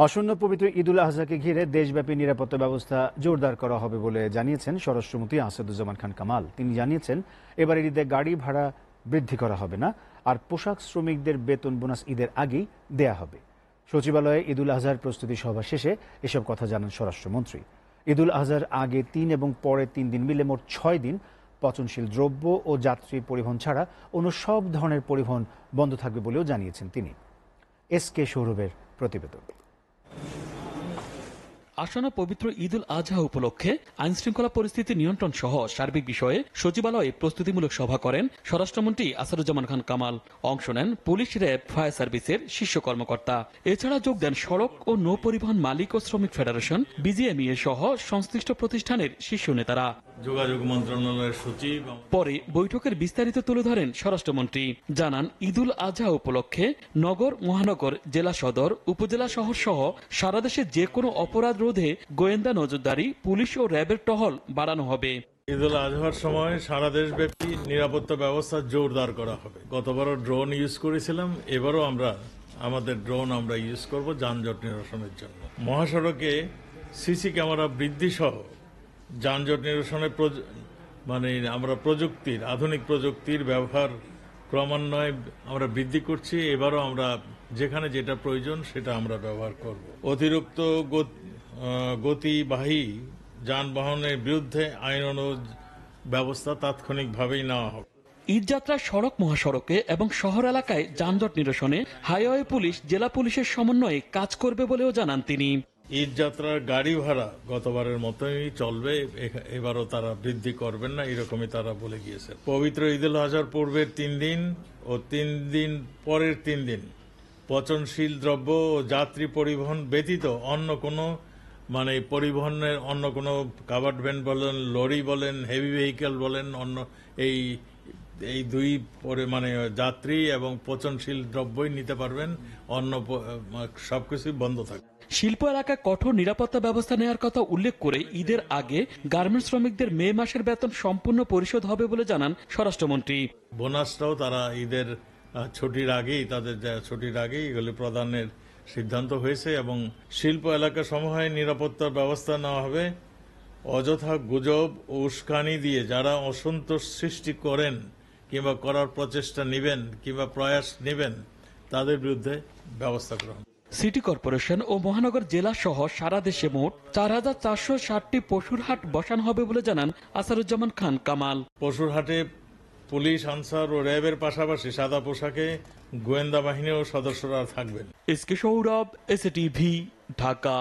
আসন্ন পবিত্র ঈদুল আজহাকে ঘিরে দেশব্যাপী নিরাপত্তা ব্যবস্থা জোরদার করা হবে বলে জানিয়েছেন স্বরাষ্ট্রমন্ত্রী আসাদুজ্জামান খান কামাল। তিনি জানিয়েছেন, এবারের ঈদে গাড়ি ভাড়া বৃদ্ধি করা হবে না, আর পোশাক শ্রমিকদের বেতন বোনাস ঈদের আগেই দেয়া হবে। সচিবালয়ে ঈদুল আজহার প্রস্তুতি সভা শেষে এসব কথা জানান স্বরাষ্ট্রমন্ত্রী। ঈদুল আজহার আগে ৩ এবং পরে ৩ দিন মিলে মোট ৬ দিন পচনশীল দ্রব্য ও যাত্রী পরিবহন ছাড়া অন্য সব ধরনের পরিবহন বন্ধ থাকবে বলেও জানিয়েছেন তিনি। এসকে সৌরভের প্রতিবেদন। আসন্ন পবিত্র ঈদুল আজহা উপলক্ষে আইনশৃঙ্খলা পরিস্থিতি নিয়ন্ত্রণ সহ সার্বিক বিষয়ে সচিবালয়ে প্রস্তুতিমূলক সভা করেন স্বরাষ্ট্রমন্ত্রী আসাদুজ্জামান খান কামাল। অংশ নেন পুলিশ, র্যাব, ফায়ার সার্ভিসের শীর্ষ কর্মকর্তা। এছাড়া যোগ দেন সড়ক ও নৌ পরিবহন মালিক ও শ্রমিক ফেডারেশন, বিজিএমইএ সহ সংশ্লিষ্ট প্রতিষ্ঠানের শীর্ষ নেতারা। যোগাযোগ মন্ত্রণালয়ের সচিব পরে বৈঠকের বিস্তারিত তুলে ধরেন স্বরাষ্ট্রমন্ত্রী। জানান, ঈদুল আজহা উপলক্ষে নগর, মহানগর, জেলা সদর, উপজেলা শহর সহ সারা দেশে যে কোনো অপরাধ রোধে গোয়েন্দা নজরদারি, পুলিশ ও র্যাবের টহল বাড়ানো হবে। ঈদুল আজহার সময় সারা দেশব্যাপী নিরাপত্তা ব্যবস্থা জোরদার করা হবে। গতবারও ড্রোন ইউজ করেছিলাম, এবারও আমাদের ড্রোন ইউজ করব যানজট নিরসনের জন্য। মহাসড়কে সিসি ক্যামেরা বৃদ্ধি সহ যানজট নিরসনের আমরা আধুনিক প্রযুক্তির ব্যবহার ক্রমান্বয়ে আমরা বৃদ্ধি করছি। এবারও আমরা যেখানে যেটা প্রয়োজন সেটা আমরা ব্যবহার করব। অতিরিক্ত গতিবাহী যানবাহনের বিরুদ্ধে আইন ব্যবস্থা তাৎক্ষণিকভাবেই নেওয়া হবে। ঈদযাত্রা সড়ক, মহাসড়কে এবং শহর এলাকায় যানজট নিরসনে হাইওয়ে পুলিশ, জেলা পুলিশের সমন্বয়ে কাজ করবে বলেও জানান তিনি। ঈদযাত্রার গাড়ি ভাড়া গতবারের মতোই চলবে, এবারও তারা বৃদ্ধি করবেন না, এরকমই তারা বলে গিয়েছে। পবিত্র ঈদুল আজহার পূর্বের 3 দিন ও 3 দিন পরের 3 দিন পচনশীল দ্রব্য ও যাত্রী পরিবহন ব্যতীত অন্য কোনো পরিবহনের অন্য কোনো কাভার্ড ভ্যান বলেন, লরি বলেন, হেভি ভেহিকেল বলেন, অন্য এই দুই যাত্রী এবং পচনশীল দ্রব্যই নিতে পারবেন, অন্য সবকিছুই বন্ধ থাকবে। শিল্প এলাকায় কঠোর নিরাপত্তা ব্যবস্থা নেওয়ার কথা উল্লেখ করে ঈদের আগে গার্মেন্টস শ্রমিকদের মে মাসের বেতন সম্পূর্ণ পরিশোধ হবে বলে জানান স্বরাষ্ট্রমন্ত্রী। বোনাসটাও তারা ঈদের ছুটির আগেই এগুলি প্রদানের সিদ্ধান্ত হয়েছে এবং শিল্প এলাকা সমূহে নিরাপত্তার ব্যবস্থা নেওয়া হবে। অযথা গুজব ও উস্কানি দিয়ে যারা অসন্তোষ সৃষ্টি করেন কিংবা করার প্রচেষ্টা নেবেন কিংবা প্রয়াস নেবেন, তাদের বিরুদ্ধে ব্যবস্থা গ্রহণ। সিটি কর্পোরেশন ও মহানগর জেলা সহ সারা দেশে মোট ৪,৪৬০টি পশুর হাট বসানো হবে বলে জানান আসাদুজ্জামান খান কামাল। পশুর হাটে পুলিশ, আনসার ও র্যাবের পাশাপাশি সাদা পোশাকে গোয়েন্দা বাহিনীর সদস্যরা থাকবেন। SK Sourav, SATV, Dhaka.